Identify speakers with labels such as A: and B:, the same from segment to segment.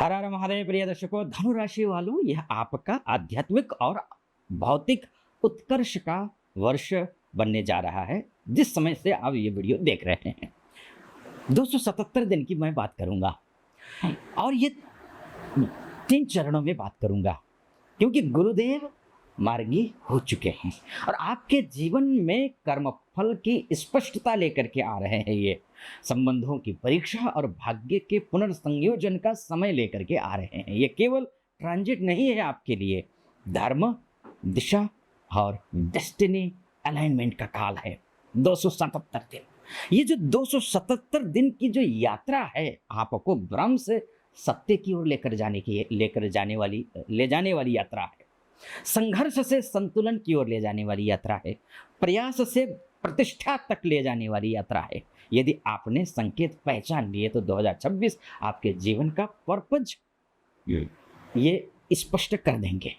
A: हर हर महादेव प्रिय दर्शकों, धनु राशि वालों, यह आपका आध्यात्मिक और भौतिक उत्कर्ष का वर्ष बनने जा रहा है। जिस समय से आप ये वीडियो देख रहे हैं, 277 दिन की मैं बात करूंगा और ये 3 चरणों में बात करूंगा, क्योंकि गुरुदेव मार्गी हो चुके हैं और आपके जीवन में कर्मफल की स्पष्टता लेकर के आ रहे हैं। ये संबंधों की परीक्षा और भाग्य के पुनर्संयोजन का समय लेकर के आ रहे हैं। ये केवल ट्रांजिट नहीं है आपके लिए, धर्म, दिशा और डेस्टिनी अलाइनमेंट का काल है। 277 दिन, ये जो 277 दिन की जो यात्रा है, आपको ब्रह्म से सत्य की ओर ले जाने वाली यात्रा है। संघर्ष से संतुलन की ओर ले जाने वाली यात्रा है। प्रयास से प्रतिष्ठा तक ले जाने वाली यात्रा है। यदि आपने संकेत पहचान लिए तो 2026 आपके जीवन का पर्पज ये स्पष्ट कर देंगे,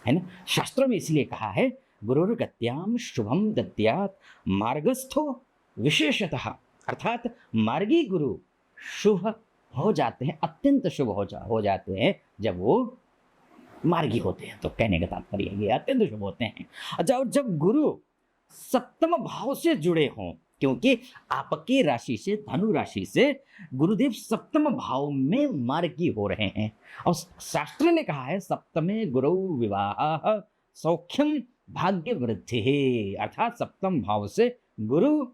A: है ना। शास्त्रों में इसलिए कहा है, गुरुर्गत्याम शुभम दद्यात् मार्गस्थो विशेषतः, अर्थात मार्गी गुरु शुभ हो जाते हैं, अत्यंत शुभ हो जाते हैं जब वो मार्गी होते हैं। तो कहने का तात्पर्य ये अत्यंत शुभ होते हैं। अच्छा, और जब गुरु सप्तम भाव से जुड़े हों, क्योंकि आपकी राशि से, धनु राशि से गुरुदेव सप्तम भाव में मार्गी हो रहे हैं। और शास्त्र ने कहा है, सप्तमे गुरु विवाह सौख्यम भाग्य वृद्धि, अर्थात सप्तम भाव से गुरु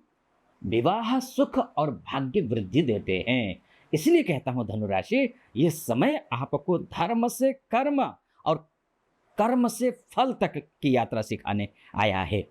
A: विवाह सुख और भाग्य वृद्धि देते हैं। इसलिए कहता हूं धनु राशि, ये समय आपको धर्म से कर्म और कर्म से फल तक की यात्रा सिखाने आया है।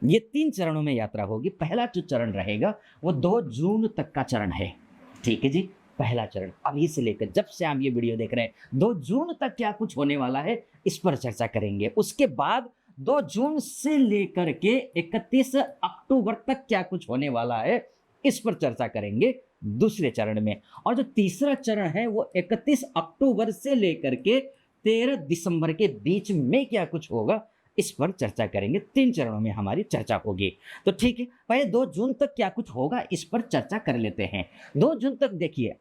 A: ये 3 चरणों में यात्रा होगी। पहला जो चरण रहेगा वो 2 जून तक का चरण है। ठीक है जी, पहला चरण अभी से लेकर, जब से आप ये वीडियो देख रहे हैं, 2 जून तक क्या कुछ होने वाला है इस पर चर्चा करेंगे। उसके बाद 2 जून से लेकर के 31 अक्टूबर तक क्या कुछ होने वाला है इस पर चर्चा करेंगे दूसरे चरण में। और जो तीसरा चरण है वो 31 अक्टूबर से लेकर के 13 दिसंबर के बीच में क्या कुछ होगा इस पर चर्चा करेंगे। 3 चरणों में हमारी चर्चा होगी। तो ठीक है, पहले 2 जून तक क्या कुछ होगा इस पर चर्चा कर लेते हैं। 2 जून तक देखिए,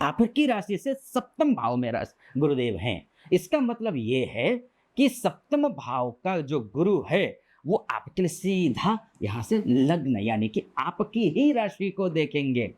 A: आपकी राशि से सप्तम भाव में गुरुदेव हैं। इसका मतलब ये है कि सप्तम भाव का जो गुरु है वो आपके लिए सीधा यहां से लग्न, यानी कि आपकी ही राशि को देखेंगे,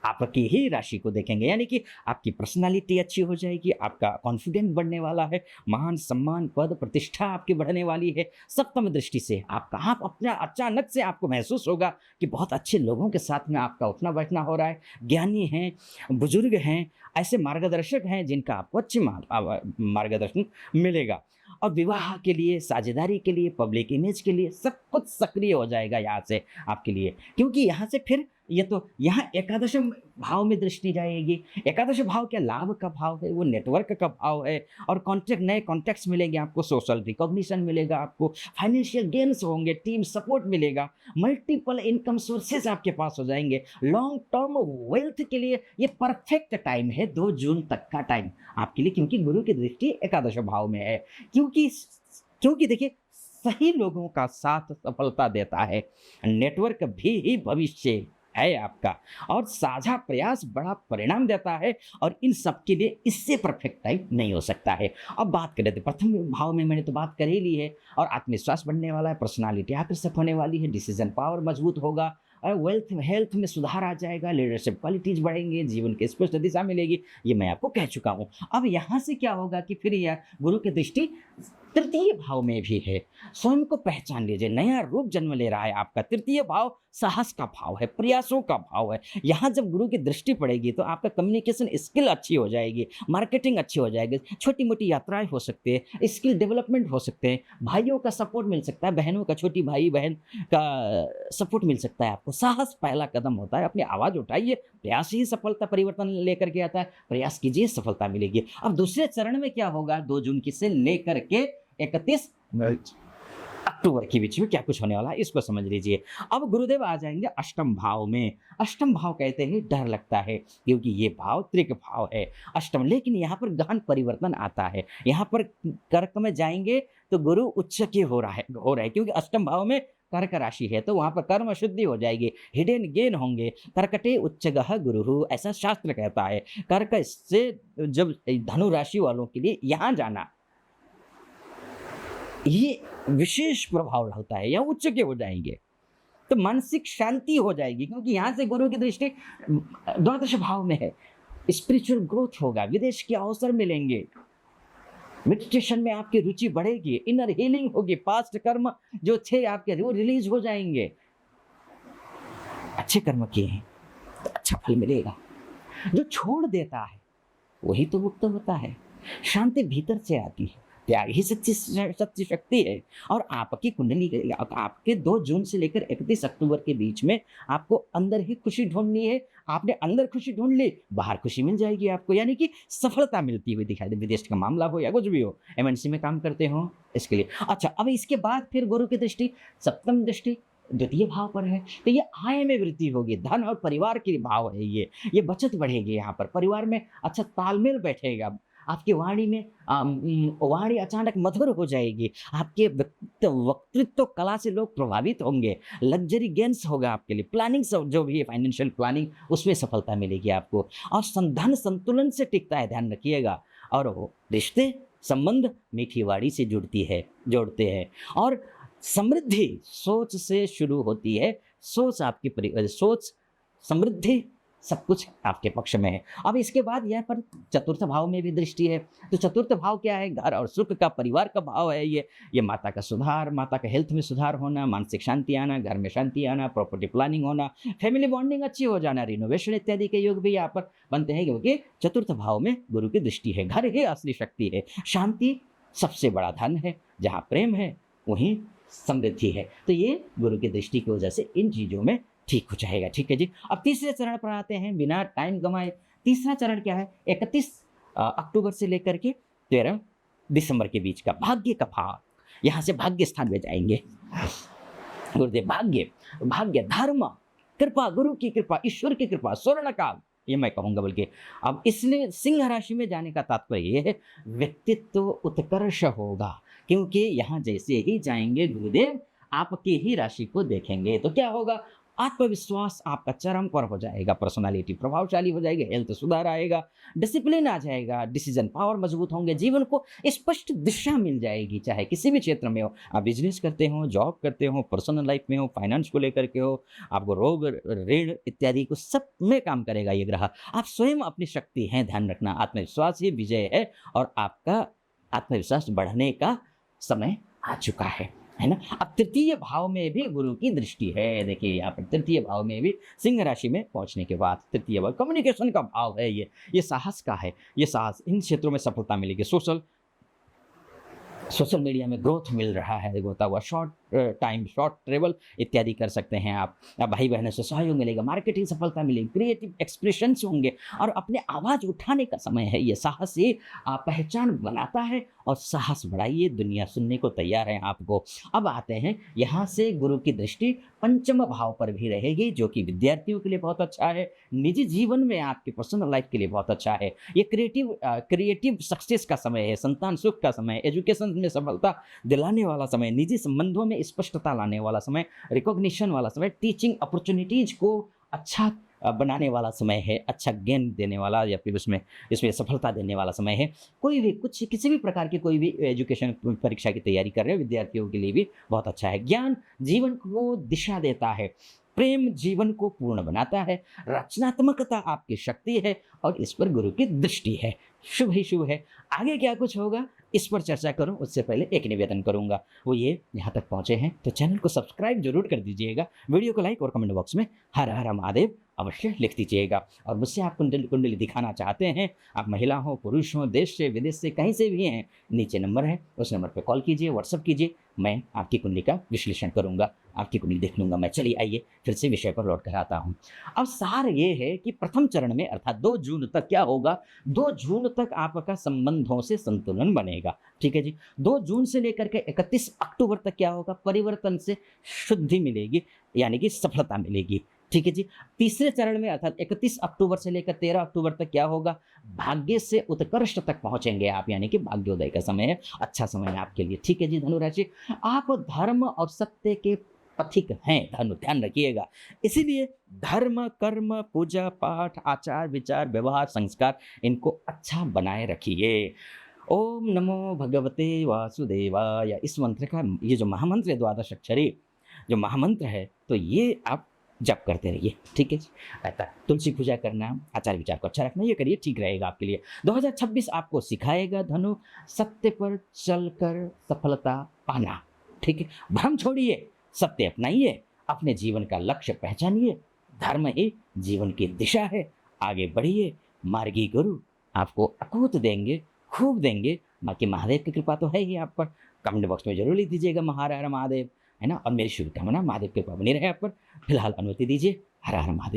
A: आपकी ही राशि को देखेंगे। यानी कि आपकी पर्सनालिटी अच्छी हो जाएगी, आपका कॉन्फिडेंस बढ़ने वाला है, मान सम्मान पद प्रतिष्ठा आपकी बढ़ने वाली है। सप्तम दृष्टि से आप अपना अचानक से आपको महसूस होगा कि बहुत अच्छे लोगों के साथ में आपका उठना बैठना हो रहा है। ज्ञानी हैं, बुजुर्ग हैं, ऐसे मार्गदर्शक हैं जिनका आपको अच्छी मार्गदर्शन मिलेगा। और विवाह के लिए, साझेदारी के लिए, पब्लिक इमेज के लिए सब कुछ सक्रिय हो जाएगा यहाँ से आपके लिए, क्योंकि यहाँ से फिर ये तो यहाँ एकादश भाव में दृष्टि जाएगी। एकादश भाव क्या लाभ का भाव है, वो नेटवर्क का भाव है। और नए कॉन्टैक्ट्स मिलेंगे आपको, सोशल रिकॉग्निशन मिलेगा आपको, फाइनेंशियल गेन्स होंगे, टीम सपोर्ट मिलेगा, मल्टीपल इनकम सोर्सेज आपके पास हो जाएंगे। लॉन्ग टर्म वेल्थ के लिए ये परफेक्ट टाइम है, 2 जून तक का टाइम आपके लिए, क्योंकि गुरु की दृष्टि एकादश भाव में है। क्योंकि देखिए, सही लोगों का साथ सफलता देता है, नेटवर्क भी ही भविष्य है आपका, और साझा प्रयास बड़ा परिणाम देता है। और इन सब के लिए इससे परफेक्ट टाइम नहीं हो सकता है। अब बात करें तो प्रथम भाव में मैंने तो बात कर ही ली है, और आत्मविश्वास बढ़ने वाला है, पर्सनालिटी आकर्षक होने वाली है, डिसीजन पावर मजबूत होगा, और हेल्थ में सुधार आ जाएगा, लीडरशिप क्वालिटीज बढ़ेंगे, जीवन की स्पष्ट दिशा मिलेगी। ये मैं आपको कह चुका हूँ। अब यहाँ से क्या होगा कि फिर यह गुरु की दृष्टि तृतीय भाव में भी है। स्वयं को पहचान लीजिए, नया रूप जन्म ले रहा है आपका। तृतीय भाव साहस का भाव है, प्रयासों का भाव है। यहाँ जब गुरु की दृष्टि पड़ेगी तो आपका कम्युनिकेशन स्किल अच्छी हो जाएगी, मार्केटिंग अच्छी हो जाएगी, छोटी मोटी यात्राएं हो सकती है, स्किल डेवलपमेंट हो सकते हैं, भाइयों का सपोर्ट मिल सकता है, बहनों का, छोटी भाई बहन का सपोर्ट मिल सकता है आपको। साहस पहला कदम होता है, अपनी आवाज़ उठाइए, प्रयास ही सफलता परिवर्तन लेकर के आता है, प्रयास कीजिए, सफलता मिलेगी। अब दूसरे चरण में क्या होगा, 2 जून की से लेकर के 31 अक्टूबर के बीच में क्या कुछ होने वाला है इसको समझ लीजिए। अब गुरुदेव आ जाएंगे अष्टम भाव में। अष्टम भाव कहते हैं डर लगता है, क्योंकि ये भाव त्रिक भाव है अष्टम, लेकिन यहाँ पर गहन परिवर्तन आता है। यहाँ पर कर्क में जाएंगे तो गुरु उच्च के हो रहा है, क्योंकि अष्टम भाव में कर्क राशि है तो वहाँ पर कर्म शुद्धि हो जाएगी, हिडन गेन होंगे। कर्कटे उच्चगः गुरुः, ऐसा शास्त्र कहता है। कर्क से जब धनु राशि वालों के लिए यहाँ जाना ये विशेष प्रभाव होता है, यहाँ उच्च के हो जाएंगे तो मानसिक शांति हो जाएगी, क्योंकि यहाँ से गुरु की दृष्टि द्वादश भाव में है। स्पिरिचुअल ग्रोथ होगा, विदेश के अवसर मिलेंगे, मेडिटेशन में आपकी रुचि बढ़ेगी, इनर हीलिंग होगी, पास्ट कर्म जो थे आपके वो रिलीज हो जाएंगे। अच्छे कर्म किए हैं तो अच्छा फल मिलेगा। जो छोड़ देता है वही तो मुक्त होता है। शांति भीतर से आती है, त्याग ही सच्ची शक्ति है। और आपकी कुंडली आपके 2 जून से लेकर 31 अक्टूबर के बीच में आपको अंदर ही खुशी ढूंढनी है। आपने अंदर खुशी ढूंढ ली, बाहर खुशी मिल जाएगी आपको, यानी कि सफलता मिलती हुई दिखाई दे। विदेश का मामला हो या कुछ भी हो, एमएनसी में काम करते हो, इसके लिए अच्छा। अब इसके बाद फिर गुरु की दृष्टि सप्तम दृष्टि द्वितीय भाव पर है, तो ये आय में वृद्धि होगी, धन और परिवार के भाव है ये बचत बढ़ेगी। यहाँ पर परिवार में अच्छा तालमेल बैठेगा, आपकी वाणी में वाणी अचानक मधुर हो जाएगी, आपके वक्तृत्व कला से लोग प्रभावित होंगे, लग्जरी गेन्स होगा आपके लिए, प्लानिंग जो भी है फाइनेंशियल प्लानिंग उसमें सफलता मिलेगी आपको। और धन संतुलन से टिकता है, ध्यान रखिएगा। और वो रिश्ते संबंध मीठी वाणी से जोड़ते हैं। और समृद्धि सोच से शुरू होती है, सोच समृद्धि सब कुछ आपके पक्ष में है। अब इसके बाद यहाँ पर चतुर्थ भाव में भी दृष्टि है, तो चतुर्थ भाव क्या है? घर और सुख का, परिवार का भाव है। ये माता का सुधार, माता का हेल्थ में सुधार होना, मानसिक शांति आना, घर में शांति आना, प्रॉपर्टी प्लानिंग होना, फैमिली बॉन्डिंग अच्छी हो जाना, रिनोवेशन इत्यादि के योग भी यहाँ पर बनते हैं, क्योंकि चतुर्थ भाव में गुरु की दृष्टि है। घर ही असली शक्ति है, शांति सबसे बड़ा धन है, जहाँ प्रेम है वहीं समृद्धि है। तो ये गुरु की दृष्टि की वजह से इन चीज़ों में ठीक हो जाएगा। ठीक है जी। अब तीसरे चरण पर आते हैं बिना टाइम गंवाए। तीसरा चरण क्या है? 31 अक्टूबर से लेकर के 13 दिसंबर के बीच का भाग्य का भाव। यहाँ से भाग्य स्थान में जाएंगे गुरुदेव। भाग्य, धर्म, कृपा, गुरु की कृपा, ईश्वर की कृपा, स्वर्ण काल, ये मैं कहूँगा। बल्कि अब इसलिए सिंह राशि में जाने का तात्पर्य ये है, व्यक्तित्व उत्कर्ष होगा, क्योंकि यहाँ जैसे ही जाएंगे गुरुदेव आपकी ही राशि को देखेंगे तो क्या होगा? आत्मविश्वास आपका चरम पर हो जाएगा, पर्सनालिटी प्रभावशाली हो जाएगी, हेल्थ सुधार आएगा, डिसिप्लिन आ जाएगा, डिसीजन पावर मजबूत होंगे, जीवन को स्पष्ट दिशा मिल जाएगी। चाहे किसी भी क्षेत्र में हो, आप बिजनेस करते हो, जॉब करते हो, पर्सनल लाइफ में हो, फाइनेंस को लेकर के हो, आपको रोग ऋण इत्यादि को सब में काम करेगा ये ग्रह। आप स्वयं अपनी शक्ति हैं, ध्यान रखना। आत्मविश्वास ही विजय है और आपका आत्मविश्वास बढ़ने का समय आ चुका है ना। अब तृतीय भाव में भी गुरु की दृष्टि है। देखिए यहाँ पर तृतीय भाव में भी सिंह राशि में पहुंचने के बाद तृतीय भाव कम्युनिकेशन का भाव है, ये साहस का है। ये साहस, इन क्षेत्रों में सफलता मिलेगी। सोशल मीडिया में ग्रोथ मिल रहा है, होता हुआ शॉर्ट ट्रेवल इत्यादि कर सकते हैं आप। भाई बहनों से सहयोग मिलेगा, मार्केटिंग सफलता मिलेगी, क्रिएटिव एक्सप्रेशंस होंगे और अपने आवाज़ उठाने का समय है। ये साहस ही पहचान बनाता है और साहस बढ़ाइए, दुनिया सुनने को तैयार है आपको। अब आते हैं यहाँ से गुरु की दृष्टि पंचम भाव पर भी रहेगी, जो कि विद्यार्थियों के लिए बहुत अच्छा है, निजी जीवन में आपके पर्सनल लाइफ के लिए बहुत अच्छा है। ये क्रिएटिव सक्सेस का समय है, संतान सुख का समय, एजुकेशन में सफलता दिलाने वाला समय, निजी संबंधों में स्पष्टता लाने वाला समय, रिकॉग्निशन वाला समय, टीचिंग अपॉर्चुनिटीज को अच्छा बनाने वाला समय है, अच्छा ज्ञान देने वाला या फिर इसमें सफलता देने वाला समय है। कोई भी किसी भी प्रकार की कोई भी एजुकेशन परीक्षा की तैयारी कर रहे हैं विद्यार्थियों के लिए भी बहुत अच्छा है। ज्ञान जीवन को दिशा देता है, प्रेम जीवन को पूर्ण बनाता है, रचनात्मकता आपकी शक्ति है और इस पर गुरु की दृष्टि है। शुभ ही शुभ है। आगे क्या कुछ होगा इस पर चर्चा करूं उससे पहले एक निवेदन करूंगा, वो ये, यहाँ तक पहुंचे हैं तो चैनल को सब्सक्राइब जरूर कर दीजिएगा, वीडियो को लाइक और कमेंट बॉक्स में हर हर महादेव अवश्य लिख दीजिएगा। और मुझसे आप कुंडली दिखाना चाहते हैं, आप महिला हो पुरुष हो, देश से विदेश से कहीं से भी हैं, नीचे नंबर है, उस नंबर पर कॉल कीजिए, व्हाट्सअप कीजिए, मैं आपकी कुंडली का विश्लेषण करूंगा, आपकी कुंडली देख लूंगा मैं। चलिए आइए फिर से विषय पर लौट कर आता हूँ। अब सार ये है कि प्रथम चरण में अर्थात 2 जून तक क्या होगा, 2 जून तक आपका संबंधों से संतुलन बनेगा। ठीक है जी। 2 जून से लेकर के 31 अक्टूबर तक क्या होगा, परिवर्तन से शुद्धि मिलेगी, यानी कि सफलता मिलेगी। ठीक है जी। तीसरे चरण में अर्थात 31 अक्टूबर से लेकर 13 अक्टूबर तक क्या होगा, भाग्य से उत्कर्ष तक पहुंचेंगे आप, यानी कि भाग्योदय का समय है, अच्छा समय है आपके लिए। ठीक है जी। धनु राशि, आप धर्म और सत्य के पथिक हैं धनु, ध्यान रखिएगा। इसीलिए धर्म, कर्म, पूजा पाठ, आचार विचार, व्यवहार, संस्कार इनको अच्छा बनाए रखिए। ओम नमो भगवते वासुदेवाय, इस मंत्र का ये जो महामंत्र है, द्वादश अक्षरी जो महामंत्र है, तो ये आप जप करते रहिए, ठीक है जी। रहता है तुलसी पूजा करना, आचार विचार को अच्छा रखना, ये करिए, ठीक रहेगा आपके लिए। 2026 आपको सिखाएगा धनु सत्य पर चलकर सफलता पाना, ठीक है। भ्रम छोड़िए, सत्य अपनाइए, अपने जीवन का लक्ष्य पहचानिए, धर्म ही जीवन की दिशा है, आगे बढ़िए। मार्गी गुरु आपको अकूत देंगे, खूब देंगे। बाकी महादेव की कृपा तो है ही आप पर। कमेंट बॉक्स में जरूर लिख दीजिएगा हर हर महादेव, है ना। और मेरी शुभकामना, महादेव की कृपा बनी रहे आप पर। फिलहाल अनुमति दीजिए, हर हर महादेव।